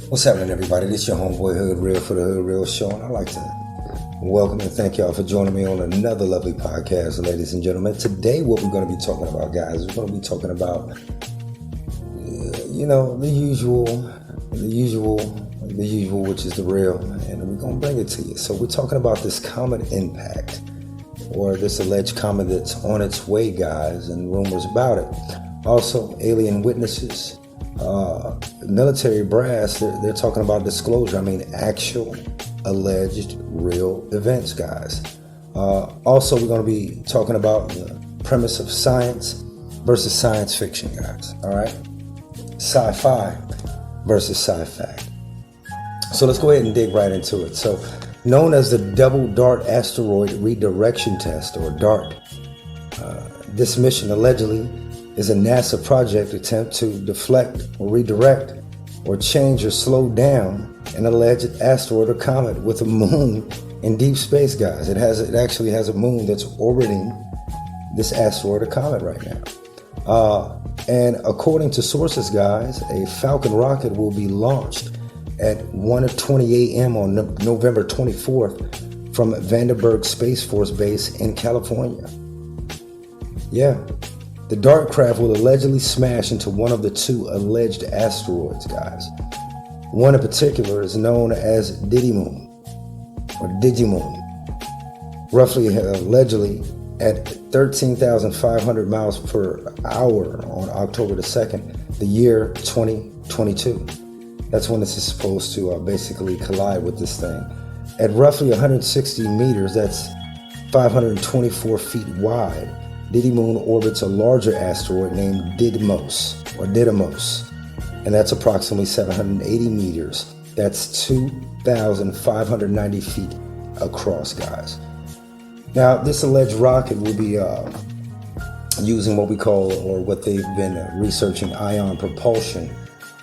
What's happening, everybody? This your homeboy Hood Real for the Hood Real Show, and I'd like to welcome and thank y'all for joining me on another lovely podcast, ladies and gentlemen. Today, what we're going to be talking about, guys, we're going to be talking about, the usual, which is the real, and we're going to bring it to you. So we're talking about this comet impact, or this alleged comet that's on its way, guys, and rumors about it. Also, alien witnesses. Military brass, they're talking about disclosure. I mean, actual, alleged, real events, guys. Also, we're going to be talking about the premise of science versus science fiction, guys. All right? Sci-fi versus sci-fact. So let's go ahead and dig right into it. So, known as the Double D.A.R.T Asteroid Redirection Test, or D.A.R.T, this mission allegedly is a NASA project attempt to deflect or redirect or change or slow down an alleged asteroid or comet with a moon in deep space, guys. It actually has a moon that's orbiting this asteroid or comet right now. And according to sources, guys, a Falcon rocket will be launched at 1:20 a.m. on November 24th from Vandenberg Space Force Base in California. Yeah. The D.A.R.T craft will allegedly smash into one of the two alleged asteroids, guys. One in particular is known as Digimoon, roughly allegedly at 13,500 miles per hour on October the 2nd, the year 2022. That's when this is supposed to basically collide with this thing. At roughly 160 meters, that's 524 feet wide, Digimoon orbits a larger asteroid named Didymos, and that's approximately 780 meters. That's 2,590 feet across, guys. Now, this alleged rocket will be using what we call, or what they've been researching, ion propulsion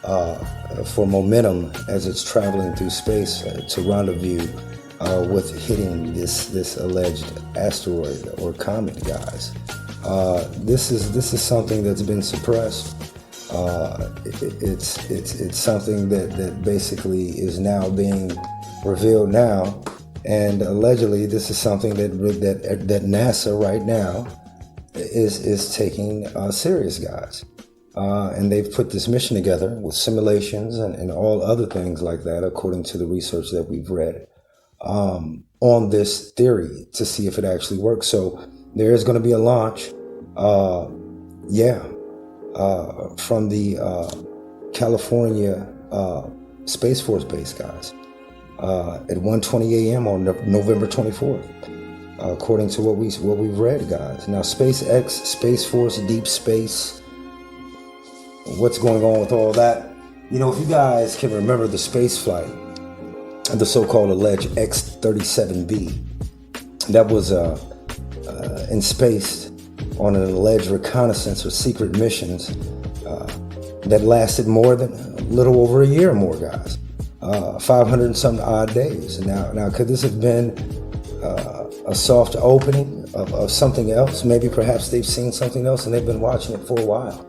for momentum as it's traveling through space to rendezvous with hitting this alleged asteroid or comet, guys. This is something that's been suppressed. It's something that basically is now being revealed now, and allegedly this is something that NASA right now is taking serious, guys. And they've put this mission together with simulations and all other things like that, according to the research that we've read on this theory, to see if it actually works. So there is going to be a launch, from the California Space Force Base, guys, at 1:20 a.m. on November 24th, according to what we've read, guys. Now, SpaceX, Space Force, deep space, what's going on with all that? You know, if you guys can remember the space flight, the so-called alleged X37B, that was in space on an alleged reconnaissance or secret missions that lasted more than a little over a year or more, guys. 500 and some odd days. Now, could this have been a soft opening of something else? Maybe perhaps they've seen something else and they've been watching it for a while.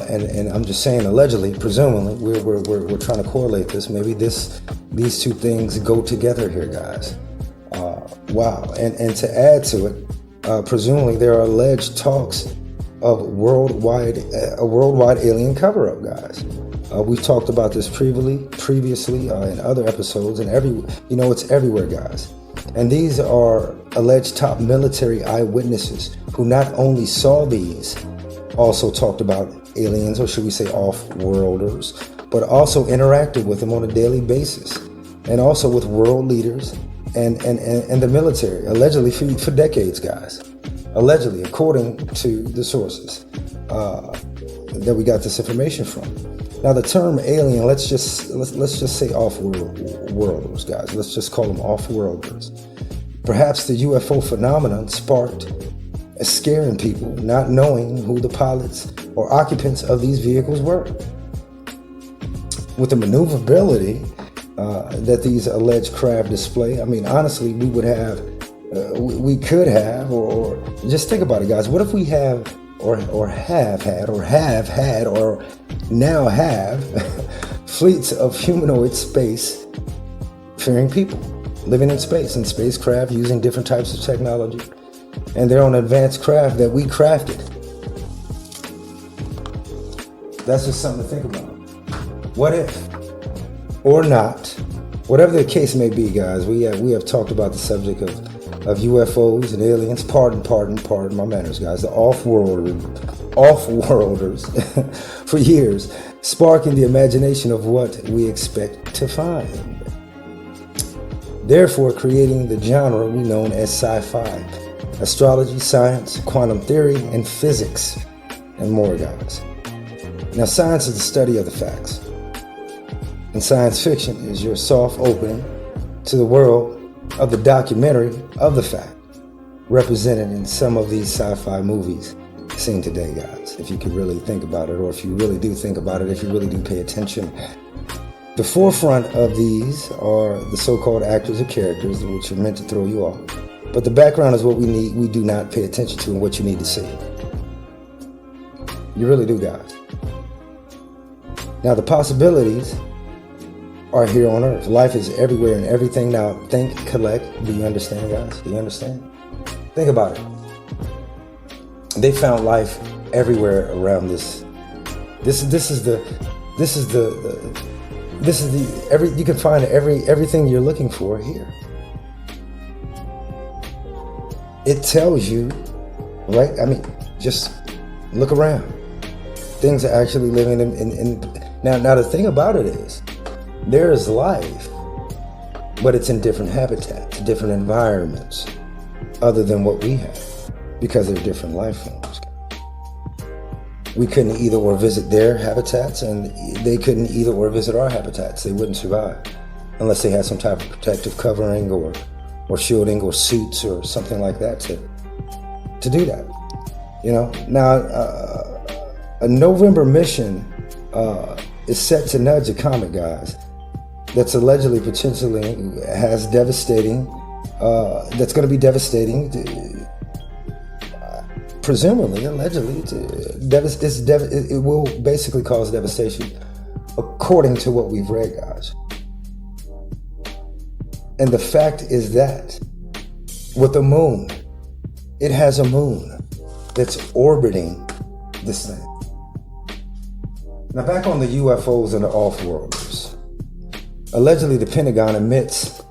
And I'm just saying, allegedly, presumably, we're trying to correlate this. Maybe these two things go together here, guys. Wow. And to add to it, presumably there are alleged talks of a worldwide alien cover-up, guys. We've talked about this previously in other episodes, and it's everywhere, guys. And these are alleged top military eyewitnesses who not only saw these, also talked about aliens, or should we say off-worlders, but also interacted with them on a daily basis, and also with world leaders and the military, allegedly for decades, guys. Allegedly, according to the sources that we got this information from. Now, the term alien, let's just say off-worlders, guys. Let's just call them off-worlders. Perhaps the UFO phenomenon sparked scaring people, not knowing who the pilots or occupants of these vehicles were. With the maneuverability that these alleged craft display, I mean, honestly, we could have, or just think about it, guys. What if we have, or have had, or now have fleets of humanoid space-faring people living in space, in spacecraft, using different types of technology, and they're on advanced craft that we crafted. That's just something to think about. What if, or not, whatever the case may be, guys, we have talked about the subject of UFOs and aliens, pardon my manners, guys, the off-worlders for years, sparking the imagination of what we expect to find. Therefore, creating the genre we know as sci-fi, astrology, science, quantum theory, and physics, and more, guys. Now, science is the study of the facts, and science fiction is your soft opening to the world of the documentary of the fact, represented in some of these sci-fi movies seen today, guys. If you could really think about it, or if you really do think about it, if you really do pay attention. The forefront of these are the so-called actors or characters, which are meant to throw you off. But the background is what we do not pay attention to, and what you need to see. You really do, guys. Now, the possibilities are here on Earth. Life is everywhere and everything. Now, think, collect. Do you understand, guys? Do you understand? Think about it. They found life everywhere around this. You can find everything you're looking for here. It tells you, right? I mean, just look around. Things are actually living in now the thing about it is, there is life, but it's in different habitats, different environments, other than what we have, because they're different life forms. We couldn't either or visit their habitats, and they couldn't either or visit our habitats. They wouldn't survive unless they had some type of protective covering or shielding or suits or something like that to do that. You know, now a November mission is set to nudge a comet, guys, that's allegedly potentially has devastating, that's going to be devastating, presumably, allegedly, it will basically cause devastation, according to what we've read, guys. And the fact is that with the moon, it has a moon that's orbiting this thing. Now, back on the UFOs and the off-worlders. Allegedly, the Pentagon admits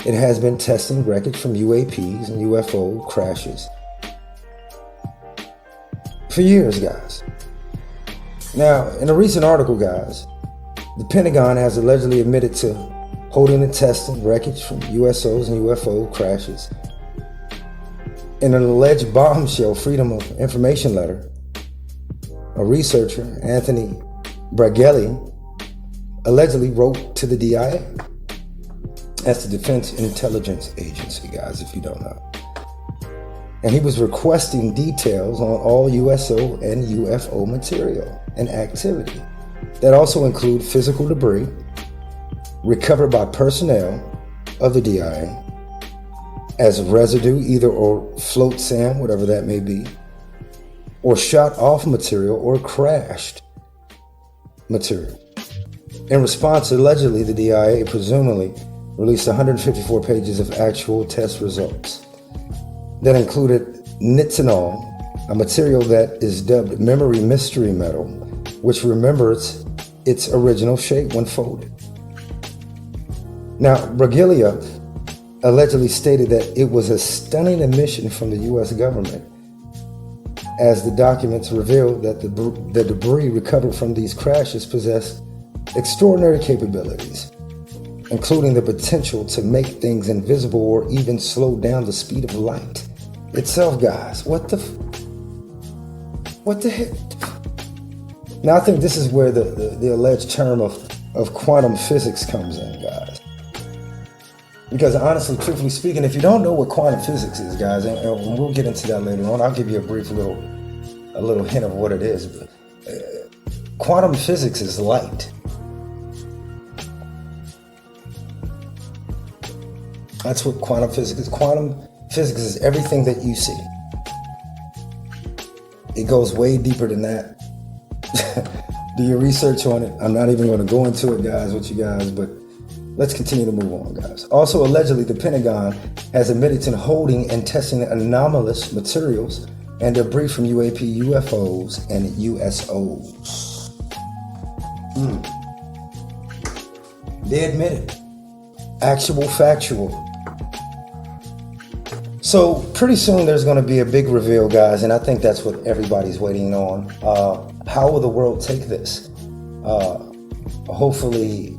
it has been testing wreckage from UAPs and UFO crashes for years, guys. Now, in a recent article, guys, the Pentagon has allegedly admitted to holding and testing wreckage from USOs and UFO crashes. In an alleged bombshell Freedom of Information letter, a researcher, Anthony Braghelli, allegedly wrote to the DIA. That's the Defense Intelligence Agency, guys, if you don't know. And he was requesting details on all USO and UFO material and activity that also include physical debris recovered by personnel of the DIA as residue, either or float sand, whatever that may be, or shot off material or crashed material. In response, allegedly, the DIA presumably released 154 pages of actual test results that included nitinol, a material that is dubbed memory mystery metal, which remembers its original shape when folded. Now, Braghelia allegedly stated that it was a stunning admission from the U.S. government, as the documents revealed that the debris recovered from these crashes possessed extraordinary capabilities, including the potential to make things invisible or even slow down the speed of light itself, guys. What the heck? Now, I think this is where the alleged term of quantum physics comes in, guys. Because honestly, truthfully speaking, if you don't know what quantum physics is, guys, and we'll get into that later on, I'll give you a little hint of what it is. But, quantum physics is light. That's what quantum physics is. Quantum physics is everything that you see. It goes way deeper than that. Do your research on it. I'm not even going to go into it, guys, with you guys, but let's continue to move on, guys. Also, allegedly, the Pentagon has admitted to holding and testing anomalous materials and debris from UAP, UFOs, and USOs. They admit it. Actual, factual. So pretty soon there's going to be a big reveal, guys, and I think that's what everybody's waiting on. How will the world take this? Hopefully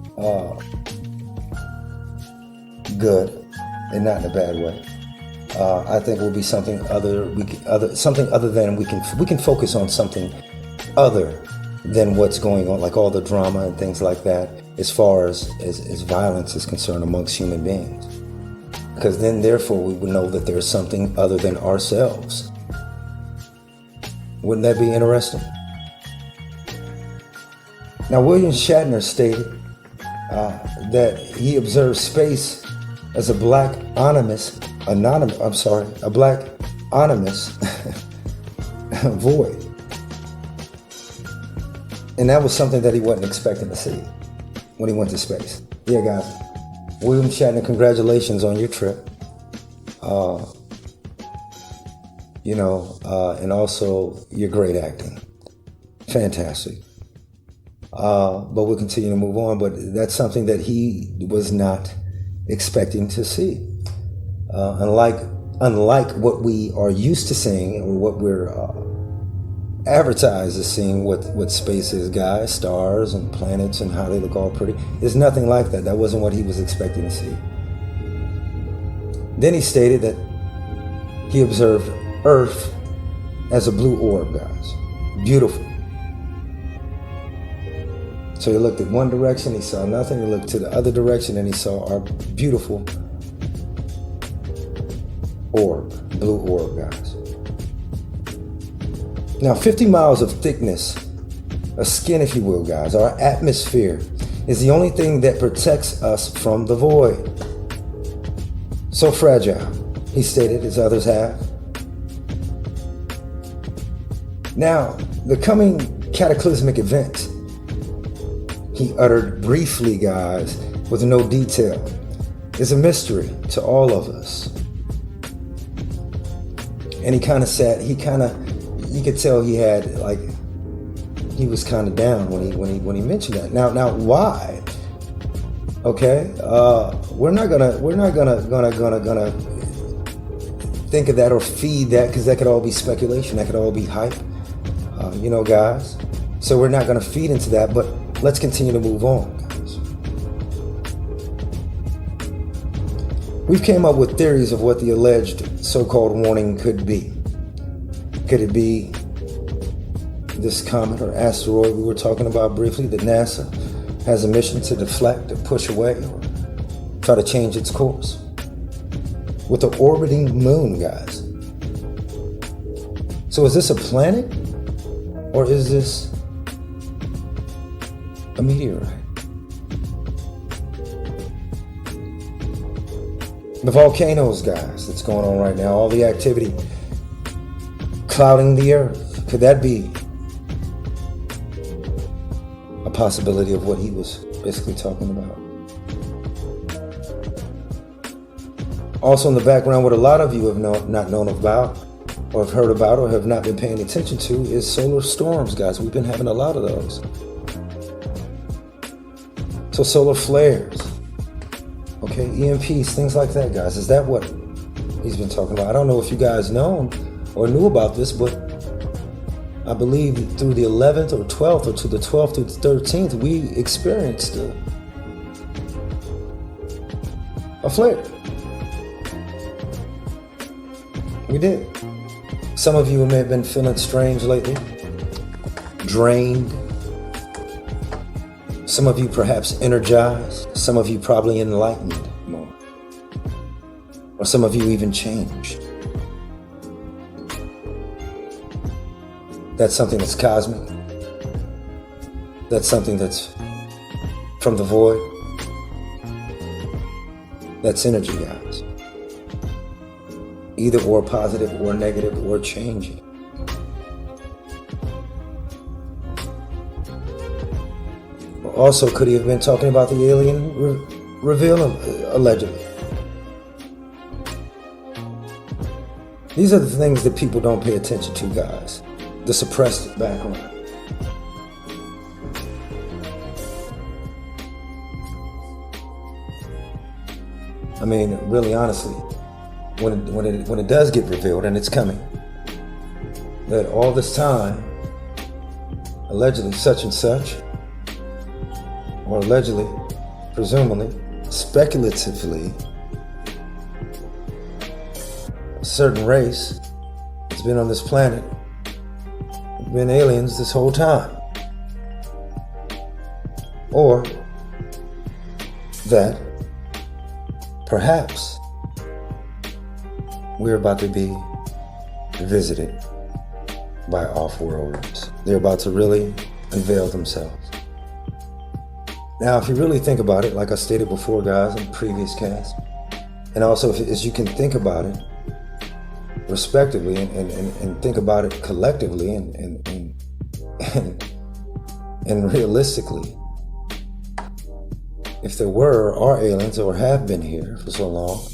good and not in a bad way. I think it will be something something other than we can focus on something other than what's going on, like all the drama and things like that, as far as violence is concerned amongst human beings. Because then, therefore, we would know that there's something other than ourselves. Wouldn't that be interesting? Now, William Shatner stated that he observed space as a black anonymous void. And that was something that he wasn't expecting to see when he went to space. Yeah, guys. William Shatner, congratulations on your trip. And also your great acting. Fantastic. But we'll continue to move on. But that's something that he was not expecting to see. Unlike what we are used to seeing, or what we're advertised as seeing, what space is, guys, stars and planets and how they look all pretty. There's nothing like that. That wasn't what he was expecting to see. Then he stated that he observed Earth as a blue orb, guys. Beautiful. So he looked at one direction, he saw nothing. He looked to the other direction and he saw our beautiful orb, blue orb, guys. Now, 50 miles of thickness, a skin, if you will, guys, our atmosphere is the only thing that protects us from the void. So fragile, he stated, as others have. Now, the coming cataclysmic event, he uttered briefly, guys, with no detail, is a mystery to all of us. And you could tell he was kind of down when he mentioned that. Now why? Okay, we're not gonna think of that or feed that, because that could all be speculation. That could all be hype, guys. So we're not gonna feed into that. But let's continue to move on, guys. We've came up with theories of what the alleged so-called warning could be. Could it be this comet or asteroid we were talking about briefly that NASA has a mission to deflect or push away or try to change its course? With the orbiting moon, guys. So is this a planet or is this a meteorite? The volcanoes, guys, that's going on right now, all the activity clouding the earth. Could that be a possibility of what he was basically talking about? Also in the background, what a lot of you have not known about, or have heard about, or have not been paying attention to, is solar storms, guys. We've been having a lot of those. So solar flares, okay, EMPs, things like that, guys. Is that what he's been talking about? I don't know if you guys know or knew about this, but I believe through the 11th or 12th, or to the 12th through the 13th, we experienced a flare. We did. Some of you may have been feeling strange lately, drained. Some of you perhaps energized. Some of you probably enlightened more. Or some of you even changed. That's something that's cosmic. That's something that's from the void. That's energy, guys. Either or positive or negative or changing. also, could he have been talking about the alien reveal, allegedly? These are the things that people don't pay attention to, guys. The suppressed background. I mean, really, honestly, when it does get revealed, and it's coming, that all this time, allegedly such and such, or allegedly, presumably, speculatively, a certain race that's been on this planet, been aliens this whole time. Or that perhaps we're about to be visited by offworlders. They're about to really unveil themselves. Now, if you really think about it, like I stated before, guys, in previous casts, and also as you can think about it respectively and think about it collectively and realistically, if there were or are aliens or have been here for so long,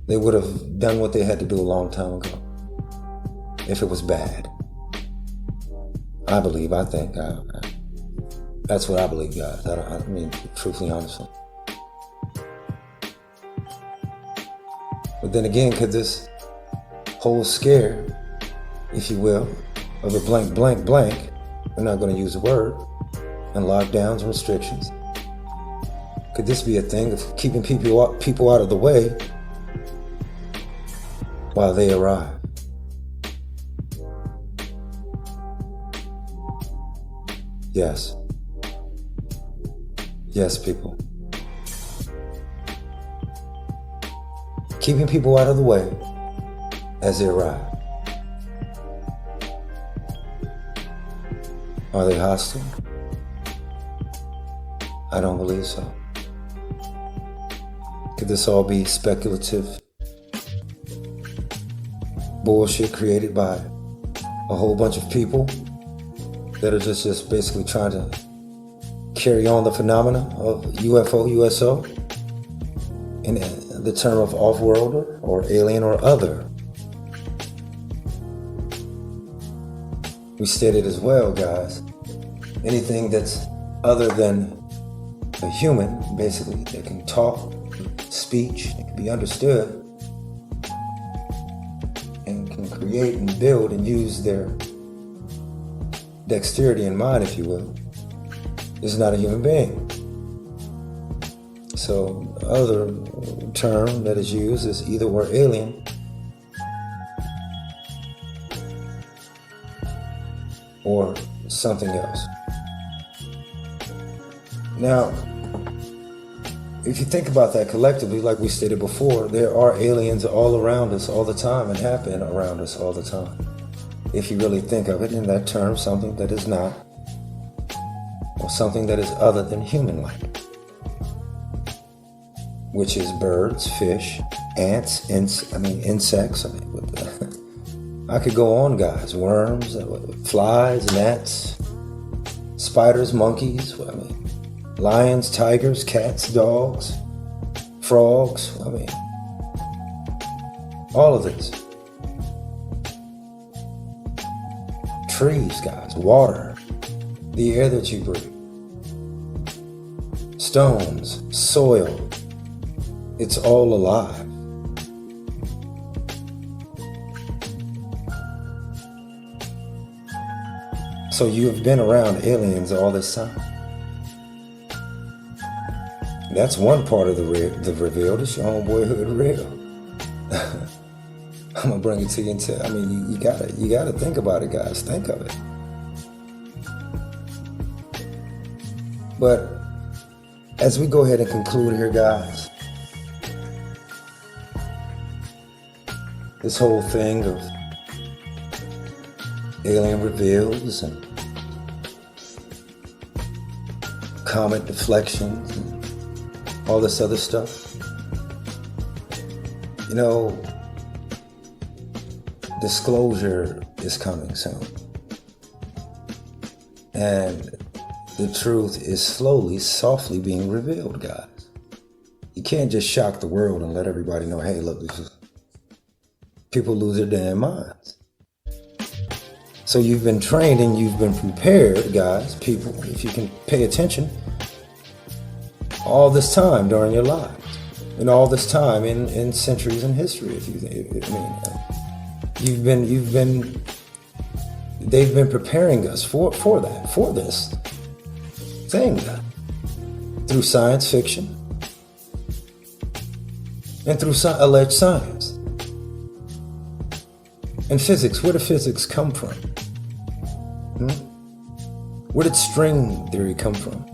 they would have done what they had to do a long time ago. If it was bad. I think. That's what I believe, guys. I mean, truthfully, honestly. But then again, could this whole scare, if you will, of a blank, we're not going to use the word, and lockdowns and restrictions, could this be a thing of keeping people out of the way while they arrive? Yes. Yes, people. Keeping people out of the way as they arrive. Are they hostile? I don't believe so. Could this all be speculative bullshit created by a whole bunch of people that are just basically trying to carry on the phenomena of UFO, in the term of off-worlder or alien or other? We stated as well, guys, anything that's other than a human, basically, that can talk, speech, that can be understood, and can create and build and use their dexterity in mind, if you will, is not a human being. So the other term that is used is either we're alien or something else. Now, if you think about that collectively, like we stated before, there are aliens all around us all the time and have been around us all the time. If you really think of it in that term, something that is not, or something that is other than human-like, which is birds, fish, ants, insects. I could go on, guys. Worms, flies, gnats, spiders, monkeys. Lions, tigers, cats, dogs, frogs. All of this. Trees, guys, water, the air that you breathe, stones, soil, it's all alive. So you have been around aliens all this time. That's one part of the reveal. This your homeboy Hood real. I'm gonna bring it to you and tell. You gotta think about it, guys. Think of it. But as we go ahead and conclude here, guys, this whole thing of alien reveals and comet deflections and all this other stuff, disclosure is coming soon. And the truth is slowly, softly being revealed, guys. You can't just shock the world and let everybody know, hey, look, this is... People lose their damn minds. So you've been trained and you've been prepared, guys, people, if you can pay attention, all this time during your lives, and all this time in centuries in history. They've been preparing us for that, for this thing, through science fiction and through alleged science. And physics, where did physics come from? Where did string theory come from?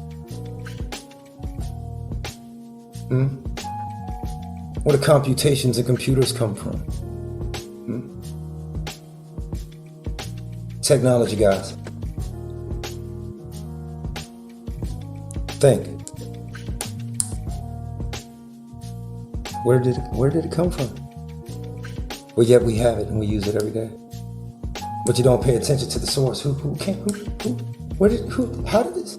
Where do computations and computers come from? Technology, guys. Think. Where did it come from? But yet we have it and we use it every day. But you don't pay attention to the source. How did this?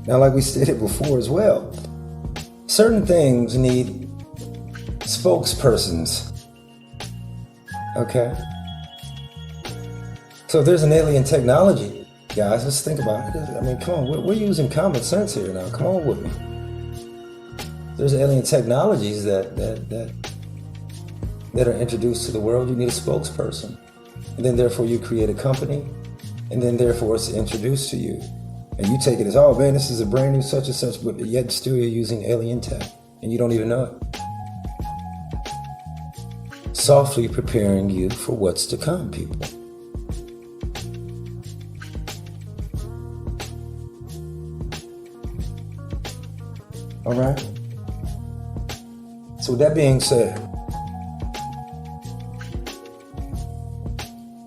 Now, like we stated before as well, certain things need spokespersons. Okay? So if there's an alien technology, guys, let's think about it. I mean, come on, we're using common sense here now. Come on with me. There's alien technologies that are introduced to the world. You need a spokesperson. And then therefore you create a company, and then therefore it's introduced to you. And you take it as, oh man, this is a brand new such and such, but yet still you're using alien tech, and you don't even know it. Softly preparing you for what's to come, people. All right? So with that being said,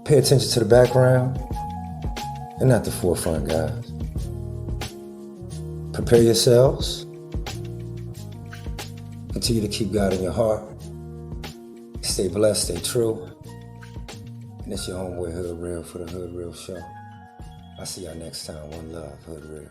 pay attention to the background and not the forefront, guys. Prepare yourselves. Continue to keep God in your heart. Stay blessed, stay true. And it's your homeboy Hood Real for the Hood Real Show. I'll see y'all next time. One love, Hood Real.